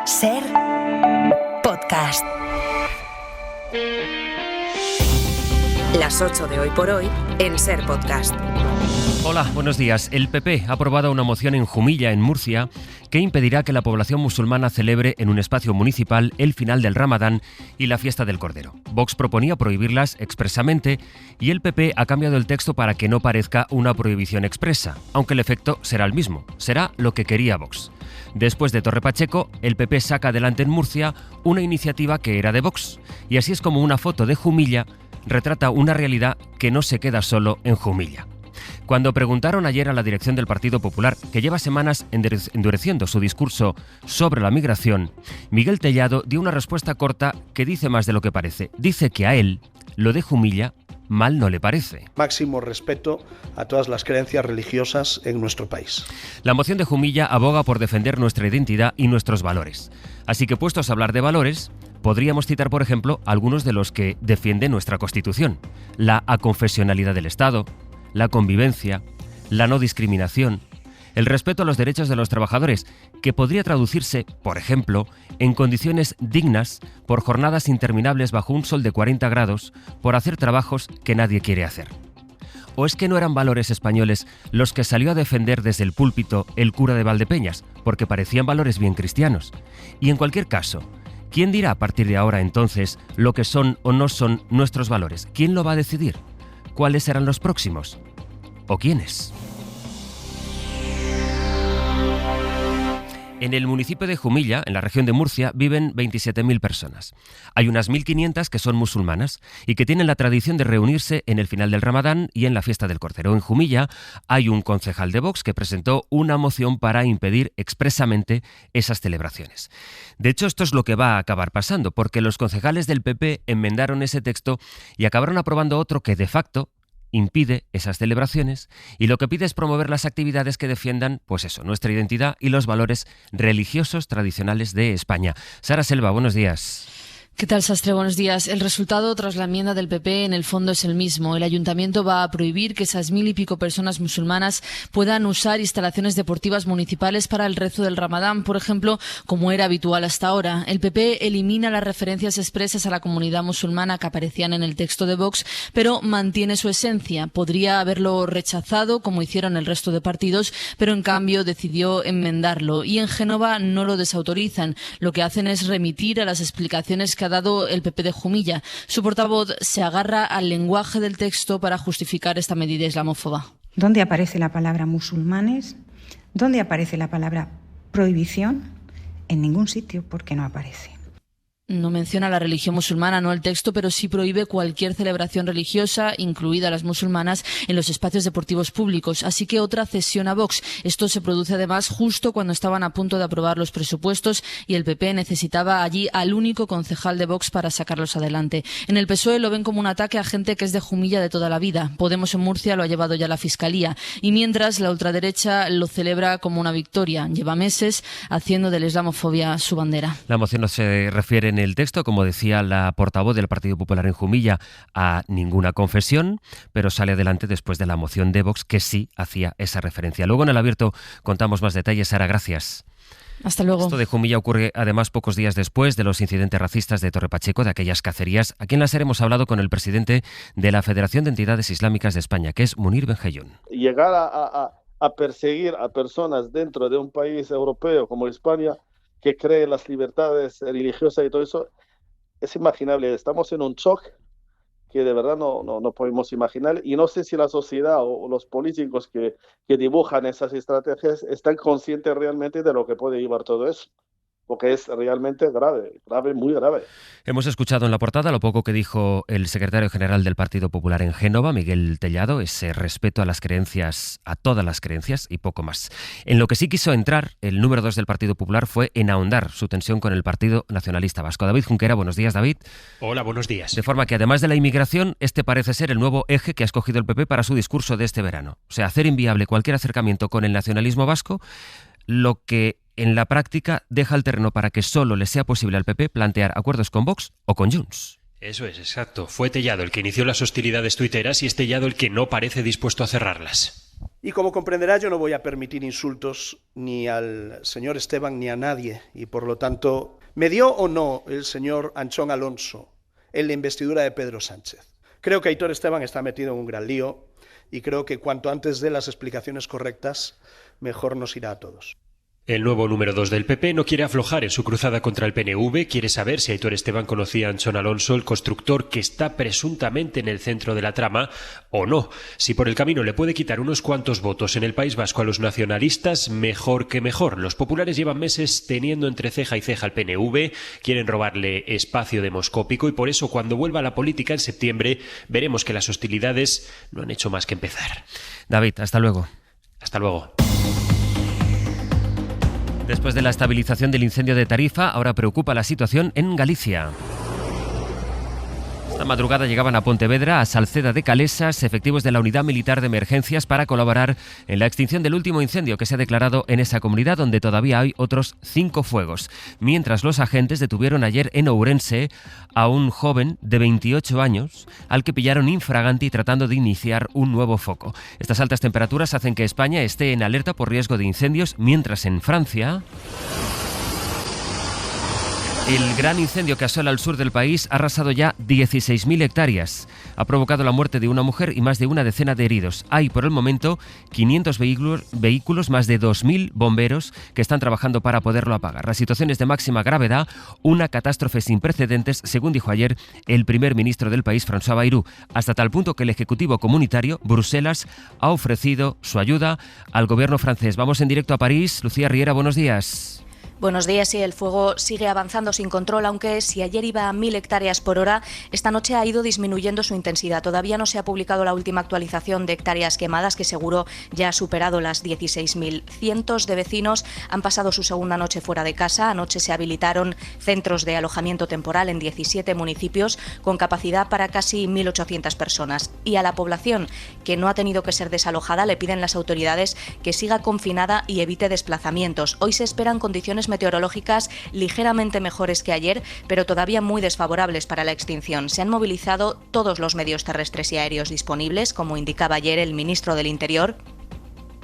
Ser podcast. Las 8 de hoy por hoy en Ser Podcast. Hola, buenos días. El PP ha aprobado una moción en Jumilla, en Murcia, que impedirá que la población musulmana celebre en un espacio municipal el final del Ramadán y la fiesta del Cordero. Vox proponía prohibirlas expresamente y el PP ha cambiado el texto para que no parezca una prohibición expresa, aunque el efecto será el mismo. Será lo que quería Vox. Después de Torre Pacheco, el PP saca adelante en Murcia una iniciativa que era de Vox. Y así es como una foto de Jumilla retrata una realidad que no se queda solo en Jumilla. Cuando preguntaron ayer a la dirección del Partido Popular, que lleva semanas endureciendo su discurso sobre la migración, Miguel Tellado dio una respuesta corta que dice más de lo que parece. Dice que a él, lo de Jumilla, mal no le parece. Máximo respeto a todas las creencias religiosas en nuestro país. La moción de Jumilla aboga por defender nuestra identidad y nuestros valores. Así que, puestos a hablar de valores, podríamos citar, por ejemplo, algunos de los que defiende nuestra Constitución. La aconfesionalidad del Estado, la convivencia, la no discriminación, el respeto a los derechos de los trabajadores, que podría traducirse, por ejemplo, en condiciones dignas por jornadas interminables bajo un sol de 40 grados por hacer trabajos que nadie quiere hacer. ¿O es que no eran valores españoles los que salió a defender desde el púlpito el cura de Valdepeñas, porque parecían valores bien cristianos? Y en cualquier caso, ¿quién dirá a partir de ahora entonces lo que son o no son nuestros valores? ¿Quién lo va a decidir? ¿Cuáles serán los próximos? ¿O quiénes? En el municipio de Jumilla, en la región de Murcia, viven 27.000 personas. Hay unas 1.500 que son musulmanas y que tienen la tradición de reunirse en el final del Ramadán y en la fiesta del Cordero. En Jumilla hay un concejal de Vox que presentó una moción para impedir expresamente esas celebraciones. De hecho, esto es lo que va a acabar pasando, porque los concejales del PP enmendaron ese texto y acabaron aprobando otro que de facto impide esas celebraciones y lo que pide es promover las actividades que defiendan, pues eso, nuestra identidad y los valores religiosos tradicionales de España. Sara Selva, buenos días. ¿Qué tal, Sastre? Buenos días. El resultado tras la enmienda del PP en el fondo es el mismo. El ayuntamiento va a prohibir que esas 1.000 y pico personas musulmanas puedan usar instalaciones deportivas municipales para el rezo del Ramadán, por ejemplo, como era habitual hasta ahora. El PP elimina las referencias expresas a la comunidad musulmana que aparecían en el texto de Vox, pero mantiene su esencia. Podría haberlo rechazado, como hicieron el resto de partidos, pero en cambio decidió enmendarlo. Y en Génova no lo desautorizan. Lo que hacen es remitir a las explicaciones que ha dado el PP de Jumilla. Su portavoz se agarra al lenguaje del texto para justificar esta medida islamófoba. ¿Dónde aparece la palabra musulmanes? ¿Dónde aparece la palabra prohibición? En ningún sitio, porque no aparece. No menciona la religión musulmana, no el texto, pero sí prohíbe cualquier celebración religiosa, incluida las musulmanas, en los espacios deportivos públicos. Así que otra cesión a Vox. Esto se produce además justo cuando estaban a punto de aprobar los presupuestos y el PP necesitaba allí al único concejal de Vox para sacarlos adelante. En el PSOE lo ven como un ataque a gente que es de Jumilla de toda la vida. Podemos en Murcia lo ha llevado ya la Fiscalía. Y mientras la ultraderecha lo celebra como una victoria. Lleva meses haciendo de la islamofobia su bandera. La moción no se refiere en el texto, como decía la portavoz del Partido Popular en Jumilla, a ninguna confesión, pero sale adelante después de la moción de Vox que sí hacía esa referencia. Luego en el abierto contamos más detalles. Sara, gracias. Hasta luego. Esto de Jumilla ocurre además pocos días después de los incidentes racistas de Torre Pacheco, de aquellas cacerías. Aquí en la SER hemos hablado con el presidente de la Federación de Entidades Islámicas de España, que es Munir Benjayún. Llegar a perseguir a personas dentro de un país europeo como España, que cree en las libertades religiosas y todo eso, es imaginable. Estamos en un shock que de verdad no podemos imaginar, y no sé si la sociedad o los políticos que dibujan esas estrategias están conscientes realmente de lo que puede llevar todo eso, porque es realmente grave, muy grave. Hemos escuchado en la portada lo poco que dijo el secretario general del Partido Popular en Génova, Miguel Tellado, ese respeto a las creencias, a todas las creencias y poco más. En lo que sí quiso entrar el número 2 del Partido Popular fue en ahondar su tensión con el Partido Nacionalista Vasco. David Junquera, buenos días, David. Hola, buenos días. De forma que además de la inmigración, este parece ser el nuevo eje que ha escogido el PP para su discurso de este verano. O sea, hacer inviable cualquier acercamiento con el nacionalismo vasco, lo que en la práctica deja el terreno para que solo le sea posible al PP plantear acuerdos con Vox o con Junts. Eso es, exacto. Fue Tellado el que inició las hostilidades tuiteras y es Tellado el que no parece dispuesto a cerrarlas. Y como comprenderá, yo no voy a permitir insultos ni al señor Esteban ni a nadie. Y por lo tanto, ¿me dio o no el señor Anchón Alonso en la investidura de Pedro Sánchez? Creo que Aitor Esteban está metido en un gran lío y creo que cuanto antes dé las explicaciones correctas, mejor nos irá a todos. El nuevo número 2 del PP no quiere aflojar en su cruzada contra el PNV, quiere saber si Aitor Esteban conocía a Anchón Alonso, el constructor que está presuntamente en el centro de la trama, o no. Si por el camino le puede quitar unos cuantos votos en el País Vasco a los nacionalistas, mejor que mejor. Los populares llevan meses teniendo entre ceja y ceja al PNV, quieren robarle espacio demoscópico y por eso cuando vuelva a la política en septiembre veremos que las hostilidades no han hecho más que empezar. David, hasta luego. Hasta luego. Después de la estabilización del incendio de Tarifa, ahora preocupa la situación en Galicia. Esta madrugada llegaban a Pontevedra, a Salceda de Calesas, efectivos de la Unidad Militar de Emergencias para colaborar en la extinción del último incendio que se ha declarado en esa comunidad, donde todavía hay otros 5 fuegos. Mientras los agentes detuvieron ayer en Ourense a un joven de 28 años, al que pillaron infraganti tratando de iniciar un nuevo foco. Estas altas temperaturas hacen que España esté en alerta por riesgo de incendios, mientras en Francia el gran incendio que asola al sur del país ha arrasado ya 16.000 hectáreas. Ha provocado la muerte de una mujer y más de una decena de heridos. Hay, por el momento, 500 vehículos, más de 2.000 bomberos que están trabajando para poderlo apagar. La situación es de máxima gravedad, una catástrofe sin precedentes, según dijo ayer el primer ministro del país, François Bayrou, hasta tal punto que el Ejecutivo Comunitario, Bruselas, ha ofrecido su ayuda al gobierno francés. Vamos en directo a París. Lucía Riera, buenos días. Buenos días. Sí, el fuego sigue avanzando sin control, aunque si ayer iba a 1.000 hectáreas por hora, esta noche ha ido disminuyendo su intensidad. Todavía no se ha publicado la última actualización de hectáreas quemadas, que seguro ya ha superado las 16.000. Cientos de vecinos han pasado su segunda noche fuera de casa. Anoche se habilitaron centros de alojamiento temporal en 17 municipios con capacidad para casi 1.800 personas. Y a la población que no ha tenido que ser desalojada le piden las autoridades que siga confinada y evite desplazamientos. Hoy se esperan condiciones meteorológicas ligeramente mejores que ayer, pero todavía muy desfavorables para la extinción. Se han movilizado todos los medios terrestres y aéreos disponibles, como indicaba ayer el ministro del Interior.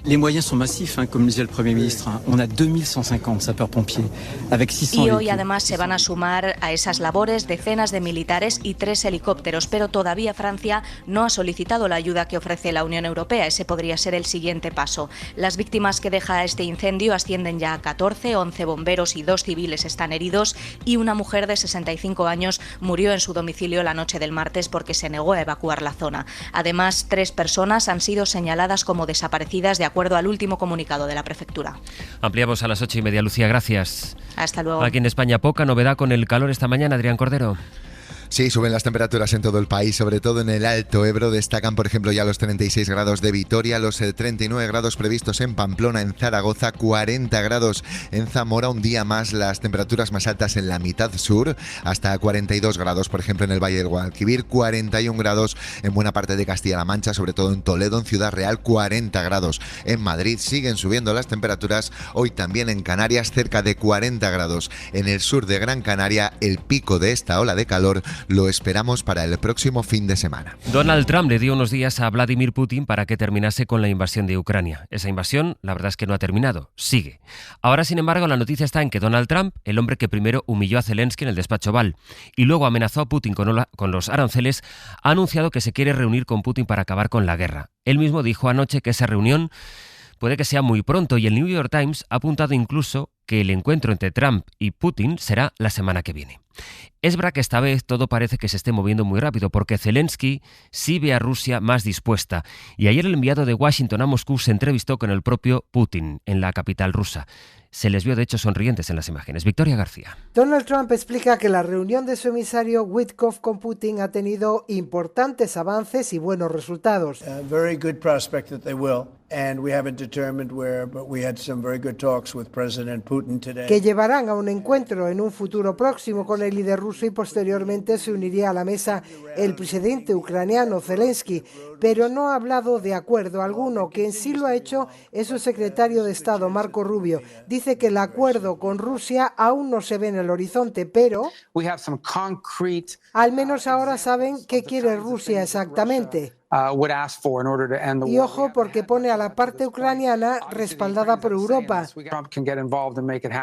Les moyens sont massifs, comme disait el Premier ministre. On a 2.150 sapeurs-pompiers, avec 600 Y hoy además se van a sumar a esas labores decenas de militares y 3 helicópteros, pero todavía Francia no ha solicitado la ayuda que ofrece la Unión Europea. Ese podría ser el siguiente paso. Las víctimas que deja este incendio ascienden ya a 14, 11 bomberos y 2 civiles están heridos y una mujer de 65 años murió en su domicilio la noche del martes porque se negó a evacuar la zona. Además, 3 personas han sido señaladas como desaparecidas de acuerdo al último comunicado de la prefectura. Ampliamos a las 8:30, Lucía, gracias. Hasta luego. Aquí en España poca novedad con el calor esta mañana, Adrián Cordero. Sí, suben las temperaturas en todo el país, sobre todo en el Alto Ebro. Destacan, por ejemplo, ya los 36 grados de Vitoria, los 39 grados previstos en Pamplona, en Zaragoza, 40 grados en Zamora. Un día más las temperaturas más altas en la mitad sur, hasta 42 grados, por ejemplo, en el Valle del Guadalquivir, 41 grados en buena parte de Castilla-La Mancha, sobre todo en Toledo, en Ciudad Real, 40 grados en Madrid. Siguen subiendo las temperaturas, hoy también en Canarias, cerca de 40 grados. En el sur de Gran Canaria, el pico de esta ola de calor lo esperamos para el próximo fin de semana. Donald Trump le dio unos días a Vladimir Putin para que terminase con la invasión de Ucrania. Esa invasión, la verdad es que no ha terminado, sigue. Ahora, sin embargo, la noticia está en que Donald Trump, el hombre que primero humilló a Zelensky en el despacho Oval y luego amenazó a Putin con los aranceles, ha anunciado que se quiere reunir con Putin para acabar con la guerra. Él mismo dijo anoche que esa reunión puede que sea muy pronto y el New York Times ha apuntado incluso que el encuentro entre Trump y Putin será la semana que viene. Es verdad que esta vez todo parece que se esté moviendo muy rápido porque Zelensky sí ve a Rusia más dispuesta y ayer el enviado de Washington a Moscú se entrevistó con el propio Putin en la capital rusa. Se les vio de hecho sonrientes en las imágenes. Victoria García. Donald Trump explica que la reunión de su emisario Witkoff con Putin ha tenido importantes avances y buenos resultados. Very good prospect that they will. And we haven't determined where, but we had some very good talks with President Putin today. Que llevarán a un encuentro en un futuro próximo con el líder ruso y posteriormente se uniría a la mesa el presidente ucraniano Zelensky, pero no ha hablado de acuerdo alguno. Quien sí lo ha hecho es su secretario de Estado, Marco Rubio. Dice que el acuerdo con Rusia aún no se ve en el horizonte, pero al menos ahora saben qué quiere Rusia exactamente. Y ojo, porque pone a la parte ucraniana respaldada por Europa.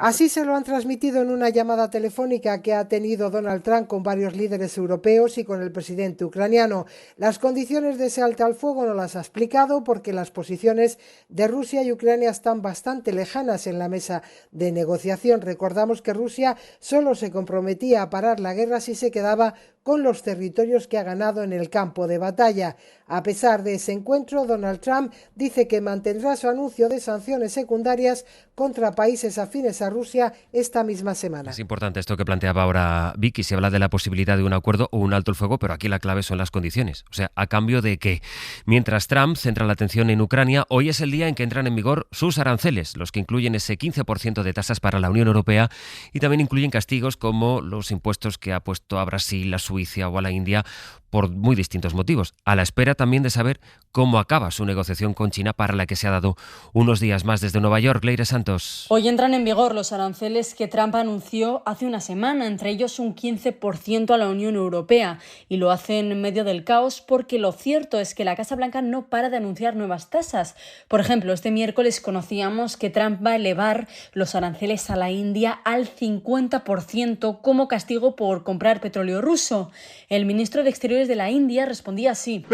Así se lo han transmitido en una llamada telefónica que ha tenido Donald Trump con varios líderes europeos y con el presidente ucraniano. Las condiciones de ese alto al fuego no las ha explicado porque las posiciones de Rusia y Ucrania están bastante lejanas en la mesa de negociación. Recordamos que Rusia solo se comprometía a parar la guerra si se quedaba con los territorios que ha ganado en el campo de batalla. A pesar de ese encuentro, Donald Trump dice que mantendrá su anuncio de sanciones secundarias contra países afines a Rusia esta misma semana. Es importante esto que planteaba ahora Vicky. Se habla de la posibilidad de un acuerdo o un alto el fuego, pero aquí la clave son las condiciones. O sea, ¿a cambio de qué? Mientras Trump centra la atención en Ucrania, hoy es el día en que entran en vigor sus aranceles, los que incluyen ese 15% de tasas para la Unión Europea y también incluyen castigos como los impuestos que ha puesto a Brasil, a Suiza o a la India por muy distintos motivos, a la espera también de saber cómo acaba su negociación con China, para la que se ha dado unos días más. Desde Nueva York, Leire Santos. Hoy entran en vigor los aranceles que Trump anunció hace una semana, entre ellos un 15% a la Unión Europea, y lo hacen en medio del caos porque lo cierto es que la Casa Blanca no para de anunciar nuevas tasas. Por ejemplo, este miércoles conocíamos que Trump va a elevar los aranceles a la India al 50% como castigo por comprar petróleo ruso. El ministro de Exteriores de la India respondía así,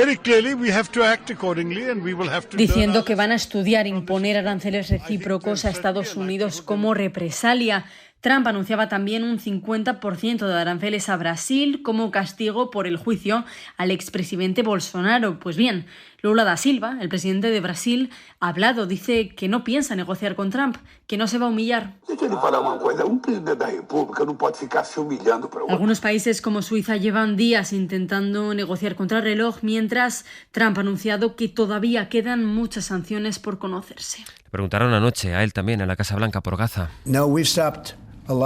diciendo que van a estudiar imponer aranceles recíprocos a Estados Unidos como represalia. Trump anunciaba también un 50% de aranceles a Brasil como castigo por el juicio al expresidente Bolsonaro. Pues bien, Lula da Silva, el presidente de Brasil, ha hablado, dice que no piensa negociar con Trump, que no se va a humillar. Algunos países como Suiza llevan días intentando negociar contra el reloj, mientras Trump ha anunciado que todavía quedan muchas sanciones por conocerse. Le preguntaron anoche a él también en la Casa Blanca por Gaza. No, we've stopped. Lo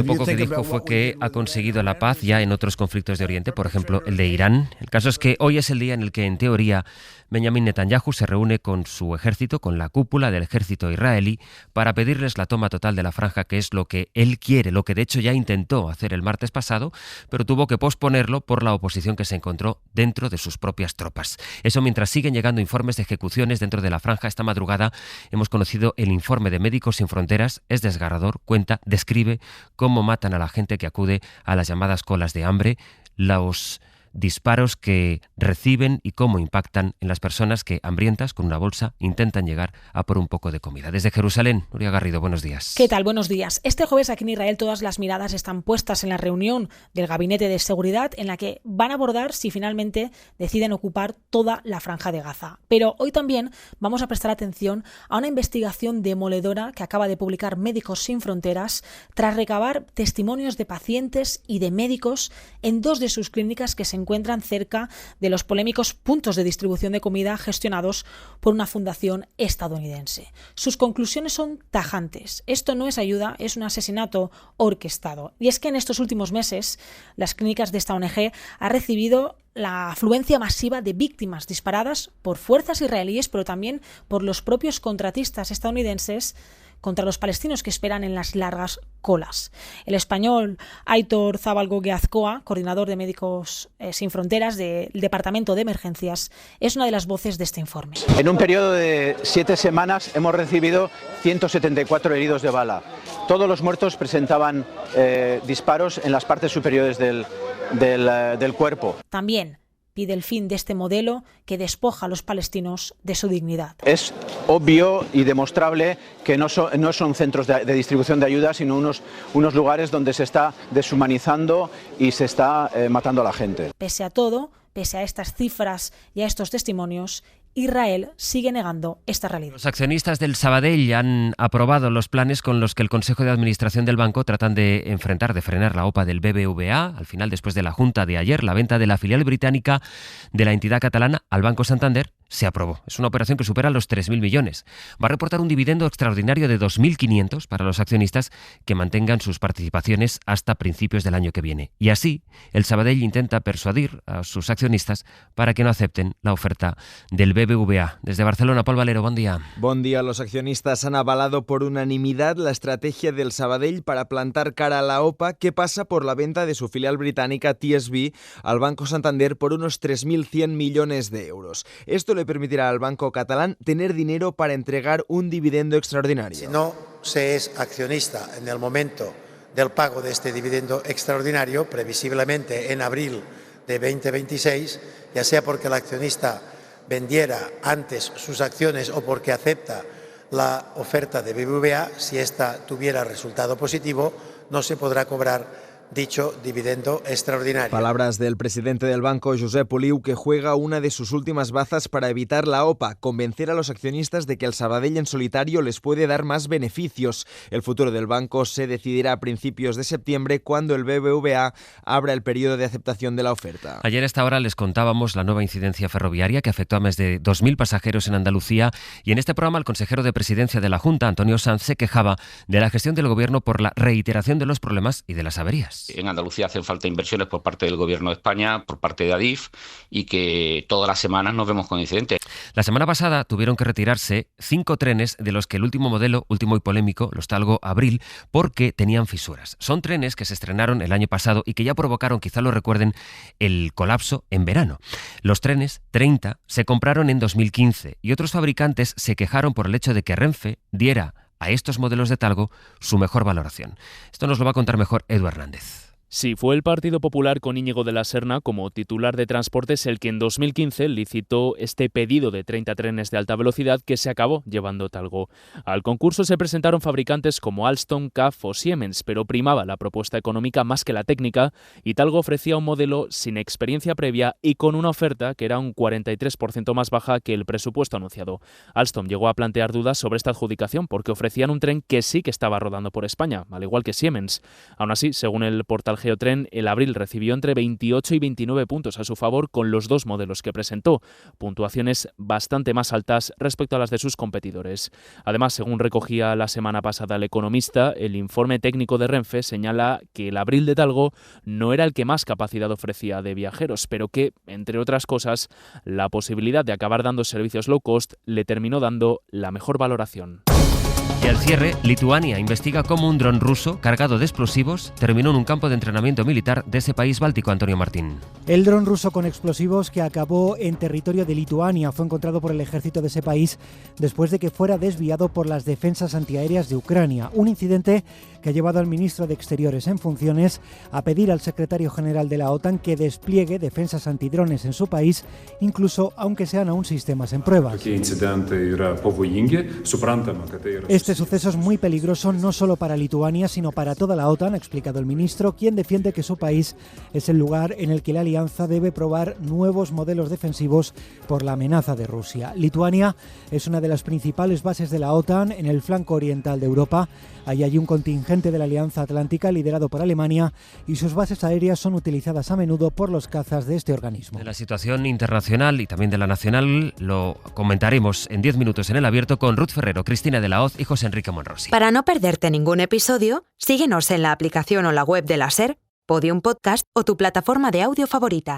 poco que dijo fue que ha conseguido la paz ya en otros conflictos de Oriente, por ejemplo el de Irán. El caso es que hoy es el día en el que, en teoría, Benjamin Netanyahu se reúne con su ejército, con la cúpula del ejército israelí, para pedirles la toma total de la franja, que es lo que él quiere, lo que de hecho ya intentó hacer el martes pasado, pero tuvo que posponerlo por la oposición que se encontró dentro de sus propias tropas. Eso mientras siguen llegando informes de ejecuciones dentro de la franja. Esta madrugada hemos conocido el informe de Médicos Sin Fronteras. Es desgarrador. Describe cómo matan a la gente que acude a las llamadas colas de hambre, los disparos que reciben y cómo impactan en las personas que, hambrientas, con una bolsa, intentan llegar a por un poco de comida. Desde Jerusalén, Nuria Garrido, buenos días. ¿Qué tal? Buenos días. Este jueves aquí en Israel todas las miradas están puestas en la reunión del Gabinete de Seguridad, en la que van a abordar si finalmente deciden ocupar toda la franja de Gaza. Pero hoy también vamos a prestar atención a una investigación demoledora que acaba de publicar Médicos Sin Fronteras tras recabar testimonios de pacientes y de médicos en dos de sus clínicas que se encuentran cerca de los polémicos puntos de distribución de comida gestionados por una fundación estadounidense. Sus conclusiones son tajantes. Esto no es ayuda, es un asesinato orquestado. Y es que en estos últimos meses las clínicas de esta ONG han recibido la afluencia masiva de víctimas disparadas por fuerzas israelíes, pero también por los propios contratistas estadounidenses contra los palestinos que esperan en las largas colas. El español Aitor Zabalgogue Azcoa, coordinador de Médicos Sin Fronteras del Departamento de Emergencias, es una de las voces de este informe. En un periodo de 7 semanas hemos recibido 174 heridos de bala. Todos los muertos presentaban disparos en las partes superiores del cuerpo. También pide el fin de este modelo que despoja a los palestinos de su dignidad. Es obvio y demostrable que no son centros de distribución de ayuda, sino unos lugares donde se está deshumanizando y se está matando a la gente. Pese a todo, pese a estas cifras y a estos testimonios, Israel sigue negando esta realidad. Los accionistas del Sabadell han aprobado los planes con los que el Consejo de Administración del banco tratan de frenar la OPA del BBVA. Al final, después de la junta de ayer, la venta de la filial británica de la entidad catalana al Banco Santander se aprobó. Es una operación que supera los 3.000 millones. Va a reportar un dividendo extraordinario de 2.500 para los accionistas que mantengan sus participaciones hasta principios del año que viene. Y así, el Sabadell intenta persuadir a sus accionistas para que no acepten la oferta del BBVA. Desde Barcelona, Pol Valero, buen día. Buen día. Los accionistas han avalado por unanimidad la estrategia del Sabadell para plantar cara a la OPA, que pasa por la venta de su filial británica TSB al Banco Santander por unos 3.100 millones de euros. Esto le permitirá al banco catalán tener dinero para entregar un dividendo extraordinario. Si no se es accionista en el momento del pago de este dividendo extraordinario, previsiblemente en abril de 2026, ya sea porque el accionista vendiera antes sus acciones o porque acepta la oferta de BBVA, si esta tuviera resultado positivo, no se podrá cobrar dicho dividendo extraordinario. Palabras del presidente del banco, Josep Oliu, que juega una de sus últimas bazas para evitar la OPA, convencer a los accionistas de que el Sabadell en solitario les puede dar más beneficios. El futuro del banco se decidirá a principios de septiembre, cuando el BBVA abra el periodo de aceptación de la oferta. Ayer a esta hora les contábamos la nueva incidencia ferroviaria que afectó a más de 2.000 pasajeros en Andalucía, y en este programa el consejero de Presidencia de la Junta, Antonio Sanz, se quejaba de la gestión del Gobierno por la reiteración de los problemas y de las averías. En Andalucía hacen falta inversiones por parte del Gobierno de España, por parte de Adif, y que todas las semanas nos vemos con incidentes. La semana pasada tuvieron que retirarse 5 trenes de los que el último modelo, último y polémico, los Talgo Abril, porque tenían fisuras. Son trenes que se estrenaron el año pasado y que ya provocaron, quizá lo recuerden, el colapso en verano. Los trenes, 30, se compraron en 2015 y otros fabricantes se quejaron por el hecho de que Renfe diera a estos modelos de Talgo su mejor valoración. Esto nos lo va a contar mejor Edu Hernández. Sí, fue el Partido Popular con Íñigo de la Serna como titular de Transportes el que en 2015 licitó este pedido de 30 trenes de alta velocidad que se acabó llevando Talgo. Al concurso se presentaron fabricantes como Alstom, CAF o Siemens, pero primaba la propuesta económica más que la técnica, y Talgo ofrecía un modelo sin experiencia previa y con una oferta que era un 43% más baja que el presupuesto anunciado. Alstom llegó a plantear dudas sobre esta adjudicación porque ofrecían un tren que sí que estaba rodando por España, al igual que Siemens. Aún así, según el portal Geotren, el Abril recibió entre 28 y 29 puntos a su favor con los dos modelos que presentó, puntuaciones bastante más altas respecto a las de sus competidores. Además, según recogía la semana pasada El Economista, el informe técnico de Renfe señala que el Abril de Talgo no era el que más capacidad ofrecía de viajeros, pero que, entre otras cosas, la posibilidad de acabar dando servicios low cost le terminó dando la mejor valoración. Y al cierre, Lituania investiga cómo un dron ruso cargado de explosivos terminó en un campo de entrenamiento militar de ese país báltico. Antonio Martín. El dron ruso con explosivos que acabó en territorio de Lituania fue encontrado por el ejército de ese país después de que fuera desviado por las defensas antiaéreas de Ucrania. Un incidente que ha llevado al ministro de Exteriores en funciones a pedir al secretario general de la OTAN que despliegue defensas antidrones en su país, incluso aunque sean aún sistemas en pruebas. Este suceso es muy peligroso no solo para Lituania, sino para toda la OTAN, ha explicado el ministro, quien defiende que su país es el lugar en el que la alianza debe probar nuevos modelos defensivos por la amenaza de Rusia. Lituania es una de las principales bases de la OTAN en el flanco oriental de Europa. Ahí hay un contingente de la Alianza Atlántica liderado por Alemania y sus bases aéreas son utilizadas a menudo por los cazas de este organismo. De la situación internacional y también de la nacional lo comentaremos en 10 minutos en El Abierto con Ruth Ferrero, Cristina de la Hoz y José Enrique Monrosi. Para no perderte ningún episodio, síguenos en la aplicación o la web de la SER, Podium Podcast o tu plataforma de audio favorita.